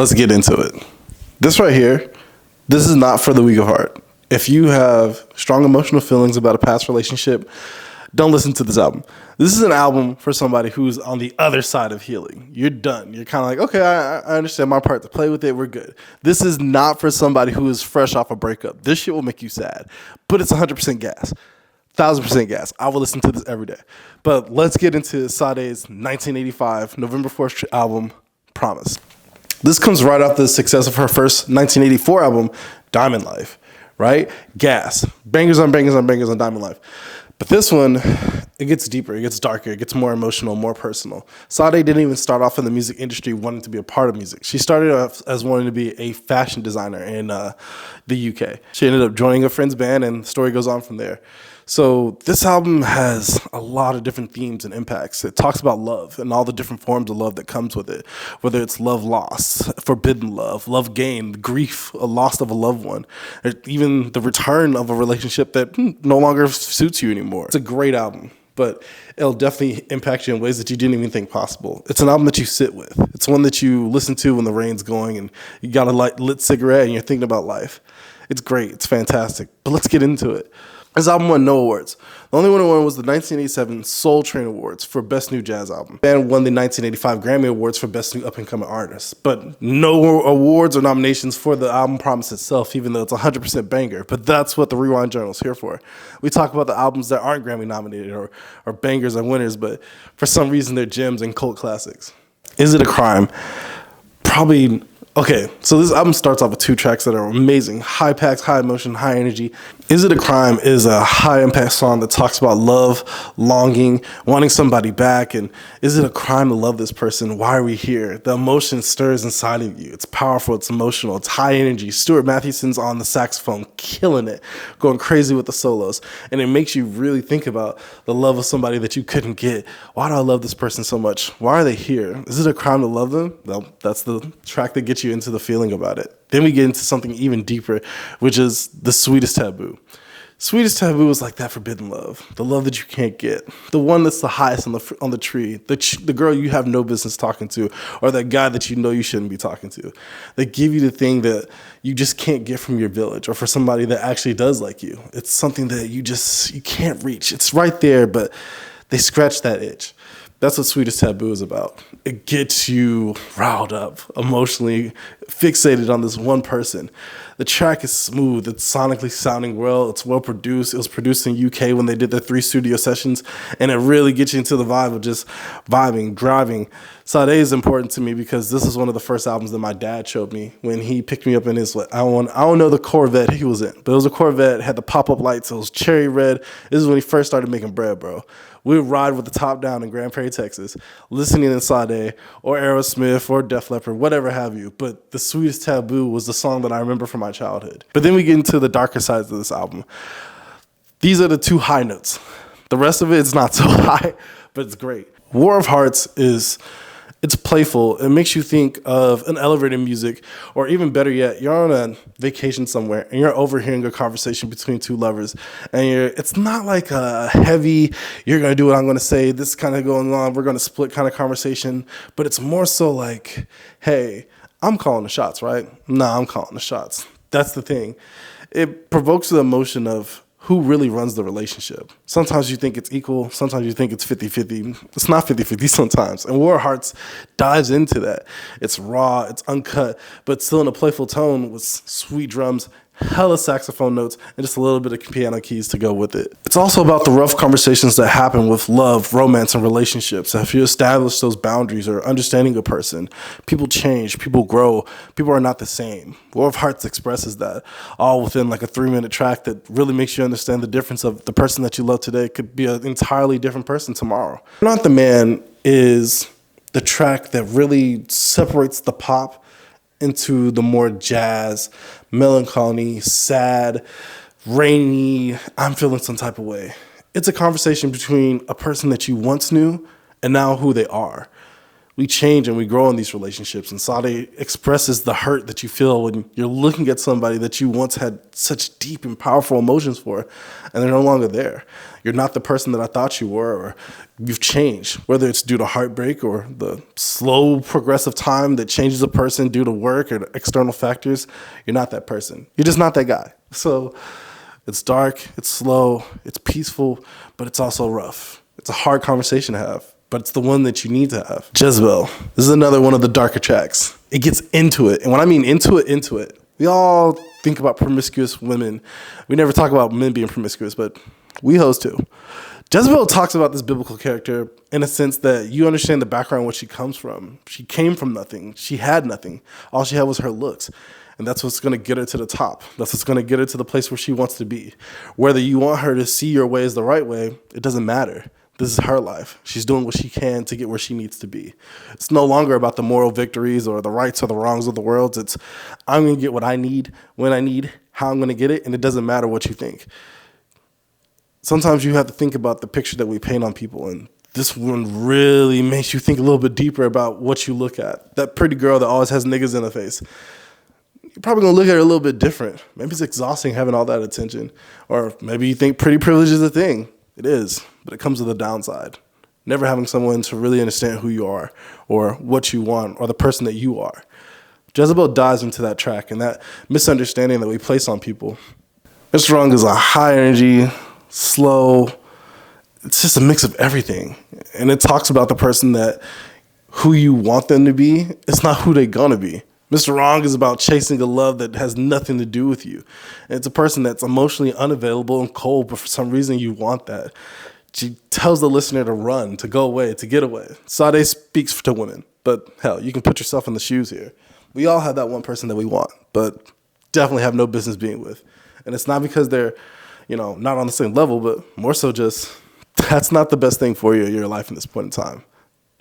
Let's get into it. This right here, this is not for the weak of heart. If you have strong emotional feelings about a past relationship, don't listen to this album. This is an album for somebody who's on the other side of healing. You're done. You're kind of like, okay, I understand my part to play with it. We're good. This is not for somebody who is fresh off a breakup. This shit will make you sad, but it's 100% gas. 1,000% gas. I will listen to this every day. But let's get into Sade's 1985 November 4th album, Promise. This comes right off the success of her first 1984 album, Diamond Life, right? Gas. Bangers on bangers on bangers on Diamond Life. But this one, it gets deeper, it gets darker, it gets more emotional, more personal. Sade didn't even start off in the music industry wanting to be a part of music. She started off as wanting to be a fashion designer in the UK. She ended up joining a friend's band, and the story goes on from there. So this album has a lot of different themes and impacts. It talks about love and all the different forms of love that comes with it, whether it's love lost, forbidden love, love gained, grief, a loss of a loved one, or even the return of a relationship that no longer suits you anymore. It's a great album, but it'll definitely impact you in ways that you didn't even think possible. It's an album that you sit with. It's one that you listen to when the rain's going and you got a lit cigarette and you're thinking about life. It's great. It's fantastic. But let's get into it. This album won no awards. The only one who won was the 1987 Soul Train Awards for Best New Jazz Album. And won the 1985 Grammy Awards for Best New Up-and-Coming Artist. But no awards or nominations for the album Promise itself, even though it's a 100% banger. But that's what the Rewind Journal is here for. We talk about the albums that aren't Grammy nominated or bangers and winners, but for some reason they're gems and cult classics. Is it a crime? Probably. Okay, so this album starts off with 2 tracks that are amazing. High packs, high emotion, high energy. Is It a Crime is a high impact song that talks about love, longing, wanting somebody back, and is it a crime to love this person? Why are we here? The emotion stirs inside of you. It's powerful, it's emotional, it's high energy. Stuart Matthewson's on the saxophone, killing it, going crazy with the solos, and it makes you really think about the love of somebody that you couldn't get. Why do I love this person so much? Why are they here? Is it a crime to love them? Well, that's the track that gets you into the feeling about it. Then we get into something even deeper, which is The Sweetest Taboo. Sweetest Taboo is like that forbidden love, the love that you can't get, the one that's the highest on the tree, the girl you have no business talking to, or that guy that you know you shouldn't be talking to. They give you the thing that you just can't get from your village or for somebody that actually does like you. It's something that you can't reach. It's right there, but they scratch that itch. That's what Sweetest Taboo is about. It gets you riled up, emotionally fixated on this one person. The track is smooth. It's sonically sounding well. It's well produced. It was produced in UK when they did their 3 studio sessions, and it really gets you into the vibe of just vibing, driving. Sade is important to me because this is one of the first albums that my dad showed me when he picked me up in his, I don't know the Corvette he was in, but it was a Corvette, had the pop-up lights, it was cherry red. This is when he first started making bread, bro. We would ride with the top down in Grand Prairie, Texas, listening to Sade or Aerosmith or Def Leppard, whatever have you. But The Sweetest Taboo was the song that I remember from my childhood. But then we get into the darker sides of this album. These are the 2 high notes. The rest of it is not so high, but it's great. War of Hearts it's playful. It makes you think of an elevator music, or even better yet, you're on a vacation somewhere and you're overhearing a conversation between 2 lovers, and it's not like a heavy, you're going to do what I'm going to say, this is kind of going on, we're going to split kind of conversation, but it's more so like, hey, I'm calling the shots, right? Nah, I'm calling the shots. That's the thing. It provokes the emotion of who really runs the relationship. Sometimes you think it's equal. Sometimes you think it's 50-50. It's not 50-50 sometimes. And War of Hearts dives into that. It's raw, it's uncut, but still in a playful tone with sweet drums, hella saxophone notes, and just a little bit of piano keys to go with it. It's also about the rough conversations that happen with love, romance, and relationships. If you establish those boundaries or understanding a person, people change, people grow, people are not the same. War of Hearts expresses that, all within like a 3-minute track that really makes you understand the difference of the person that you love today could be an entirely different person tomorrow. Not the Man is the track that really separates the pop into the more jazz, melancholy, sad, rainy, I'm feeling some type of way. It's a conversation between a person that you once knew and now who they are. We change and we grow in these relationships. And Sade expresses the hurt that you feel when you're looking at somebody that you once had such deep and powerful emotions for, and they're no longer there. You're not the person that I thought you were, or you've changed, whether it's due to heartbreak or the slow progressive time that changes a person due to work or external factors. You're not that person. You're just not that guy. So it's dark, it's slow, it's peaceful, but it's also rough. It's a hard conversation to have, but it's the one that you need to have. Jezebel. This is another one of the darker tracks. It gets into it. And when I mean into it, we all think about promiscuous women. We never talk about men being promiscuous, but we hoes too. Jezebel talks about this biblical character in a sense that you understand the background where she comes from. She came from nothing. She had nothing. All she had was her looks. And that's what's going to get her to the top. That's what's going to get her to the place where she wants to be. Whether you want her to see your way as the right way, it doesn't matter. This is her life. She's doing what she can to get where she needs to be. It's no longer about the moral victories or the rights or the wrongs of the world. It's, I'm going to get what I need, when I need, how I'm going to get it, and it doesn't matter what you think. Sometimes you have to think about the picture that we paint on people, and this one really makes you think a little bit deeper about what you look at. That pretty girl that always has niggas in her face. You're probably going to look at her a little bit different. Maybe it's exhausting having all that attention. Or maybe you think pretty privilege is a thing. It is, but it comes with a downside. Never having someone to really understand who you are or what you want or the person that you are. Jezebel dives into that track and that misunderstanding that we place on people. It's Wrong is a high energy, slow, it's just a mix of everything. And it talks about the person that who you want them to be, it's not who they're gonna be. Mr. Wrong is about chasing a love that has nothing to do with you. And it's a person that's emotionally unavailable and cold, but for some reason you want that. She tells the listener to run, to go away, to get away. Sade speaks to women, but hell, you can put yourself in the shoes here. We all have that one person that we want, but definitely have no business being with. And it's not because they're, not on the same level, but more so just, that's not the best thing for you in your life in this point in time.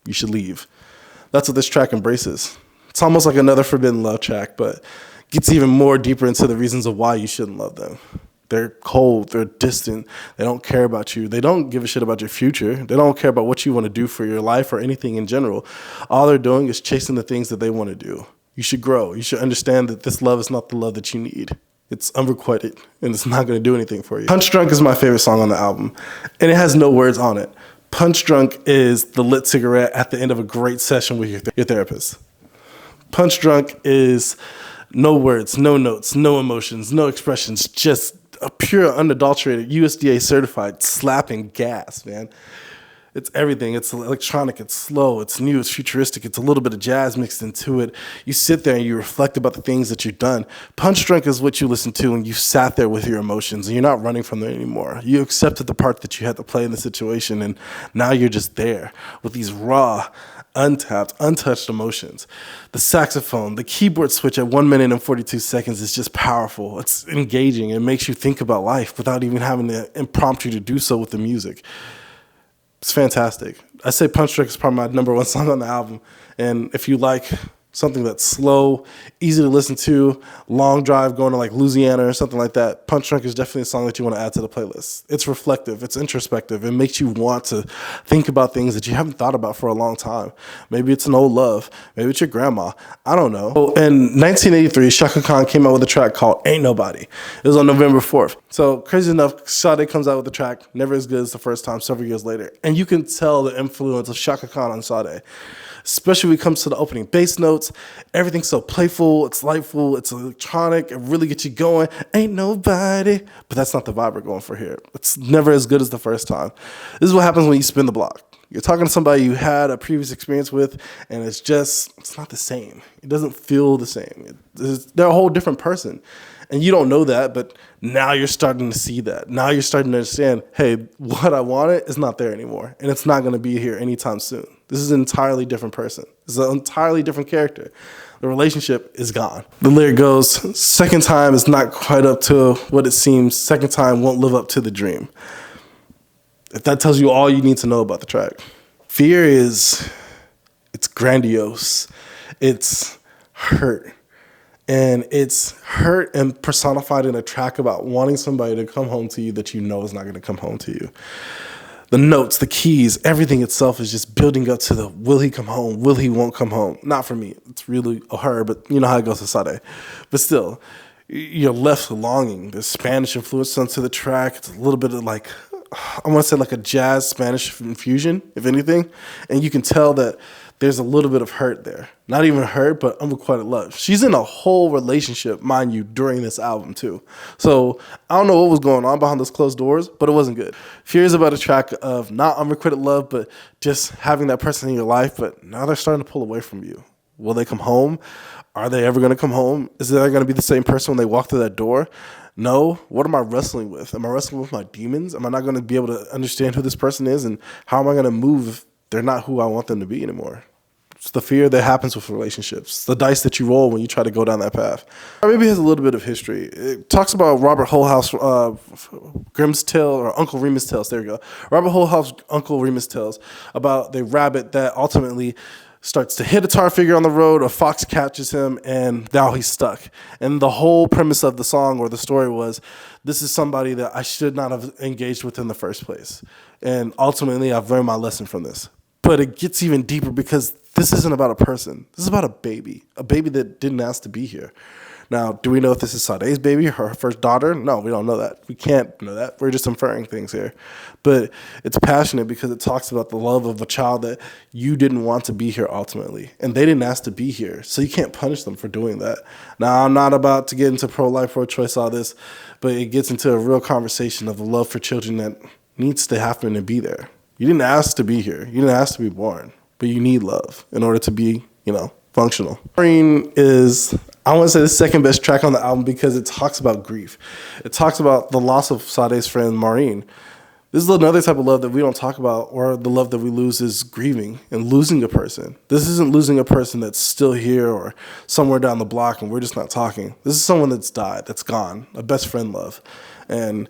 You should leave. That's what this track embraces. It's almost like another Forbidden Love track, but gets even more deeper into the reasons of why you shouldn't love them. They're cold, they're distant, they don't care about you, they don't give a shit about your future, they don't care about what you want to do for your life or anything in general. All they're doing is chasing the things that they want to do. You should grow. You should understand that this love is not the love that you need. It's unrequited, and it's not going to do anything for you. Punch Drunk is my favorite song on the album, and it has no words on it. Punch Drunk is the lit cigarette at the end of a great session with your therapist. Punch Drunk is no words, no notes, no emotions, no expressions, just a pure, unadulterated, USDA certified slapping gas, man. It's everything. It's electronic, it's slow, it's new, it's futuristic, it's a little bit of jazz mixed into it. You sit there and you reflect about the things that you've done. Punch Drunk is what you listen to when you sat there with your emotions and you're not running from them anymore. You accepted the part that you had to play in the situation, and now you're just there with these raw, untapped, untouched emotions. The saxophone, the keyboard switch at 1 minute and 42 seconds is just powerful. It's engaging. It makes you think about life without even having to impromptu to do so with the music. It's fantastic. I say Punch Drunk is probably my number one song on the album. And if you like something that's slow, easy to listen to, long drive going to like Louisiana or something like that, Punch Drunk is definitely a song that you want to add to the playlist. It's reflective, it's introspective, it makes you want to think about things that you haven't thought about for a long time. Maybe it's an old love, maybe it's your grandma, I don't know. In 1983, Shaka Khan came out with a track called Ain't Nobody. It was on November 4th. So crazy enough, Sade comes out with a track, never as good as the first time, several years later. And you can tell the influence of Shaka Khan on Sade. Especially when it comes to the opening bass notes. Everything's so playful, it's lightful, it's electronic, it really gets you going. Ain't nobody. But that's not the vibe we're going for here. It's never as good as the first time. This is what happens when you spin the block. You're talking to somebody you had a previous experience with, and it's not the same. It doesn't feel the same. They're a whole different person. And you don't know that, but now you're starting to see that. Now you're starting to understand, hey, what I wanted is not there anymore. And it's not going to be here anytime soon. This is an entirely different person. This is an entirely different character. The relationship is gone. The lyric goes, second time is not quite up to what it seems. Second time won't live up to the dream. If that tells you all you need to know about the track. Fear it's grandiose. It's hurt. And it's hurt and personified in a track about wanting somebody to come home to you that you know is not going to come home to you. The notes, the keys, everything itself is just building up to the will he come home, will he won't come home. Not for me. It's really her, but you know how it goes to Sade. But still, you're left longing. There's Spanish influence onto the track. It's a little bit of like, I want to say like a jazz Spanish infusion, if anything. And you can tell that there's a little bit of hurt there. Not even hurt, but unrequited love. She's in a whole relationship, mind you, during this album too. So I don't know what was going on behind those closed doors, but it wasn't good. Fear is about a track of not unrequited love, but just having that person in your life, but now they're starting to pull away from you. Will they come home? Are they ever going to come home? Is they going to be the same person when they walk through that door? No. What am I wrestling with? Am I wrestling with my demons? Am I not going to be able to understand who this person is? And how am I going to move if they're not who I want them to be anymore? It's the fear that happens with relationships. It's the dice that you roll when you try to go down that path. Or maybe it has a little bit of history. It talks about Robert Holhouse, Grimm's Tale, or Uncle Remus Tales. There you go. Robert Holhouse, Uncle Remus Tales, about the rabbit that ultimately starts to hit a tar figure on the road. A fox catches him, and now he's stuck. And the whole premise of the song or the story was, this is somebody that I should not have engaged with in the first place. And ultimately, I've learned my lesson from this. But it gets even deeper because this isn't about a person. This is about a baby that didn't ask to be here. Now, do we know if this is Sade's baby, her first daughter? No, we don't know that. We can't know that. We're just inferring things here. But it's passionate because it talks about the love of a child that you didn't want to be here ultimately. And they didn't ask to be here. So you can't punish them for doing that. Now, I'm not about to get into pro-life, pro-choice, all this, but it gets into a real conversation of the love for children that needs to happen and be there. You didn't ask to be here. You didn't ask to be born. But you need love in order to be, functional. Maureen is, I want to say, the second best track on the album because it talks about grief. It talks about the loss of Sade's friend, Maureen. This is another type of love that we don't talk about, or the love that we lose is grieving and losing a person. This isn't losing a person that's still here or somewhere down the block and we're just not talking. This is someone that's died, that's gone, a best friend love. And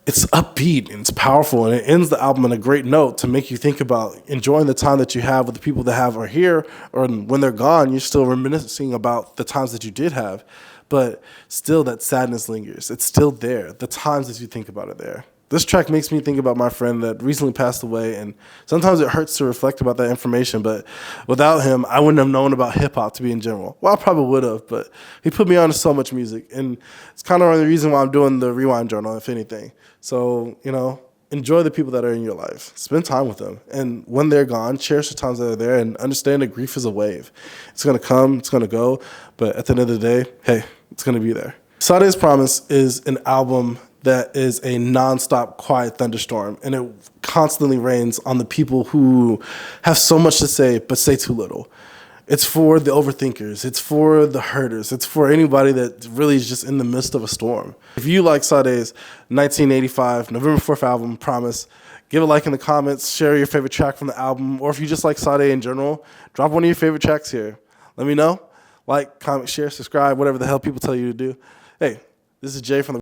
it's upbeat and it's powerful, and it ends the album on a great note to make you think about enjoying the time that you have with the people that are here, or when they're gone, you're still reminiscing about the times that you did have, but still that sadness lingers. It's still there. The times that you think about it there. This track makes me think about my friend that recently passed away, and sometimes it hurts to reflect about that information, but without him, I wouldn't have known about hip-hop to be in general. Well, I probably would have, but he put me on to so much music, and it's kind of the reason why I'm doing the Rewind Journal, if anything. So, enjoy the people that are in your life. Spend time with them, and when they're gone, cherish the times that are there, and understand that grief is a wave. It's going to come, it's going to go, but at the end of the day, hey, it's going to be there. Sade Promise is an album that is a nonstop quiet thunderstorm, and it constantly rains on the people who have so much to say but say too little. It's for the overthinkers. It's for the hurters. It's for anybody that really is just in the midst of a storm. If you like Sade's 1985 November 4th album, Promise, give a like in the comments, share your favorite track from the album, or if you just like Sade in general, drop one of your favorite tracks here. Let me know. Like, comment, share, subscribe, whatever the hell people tell you to do. Hey, this is Jay from the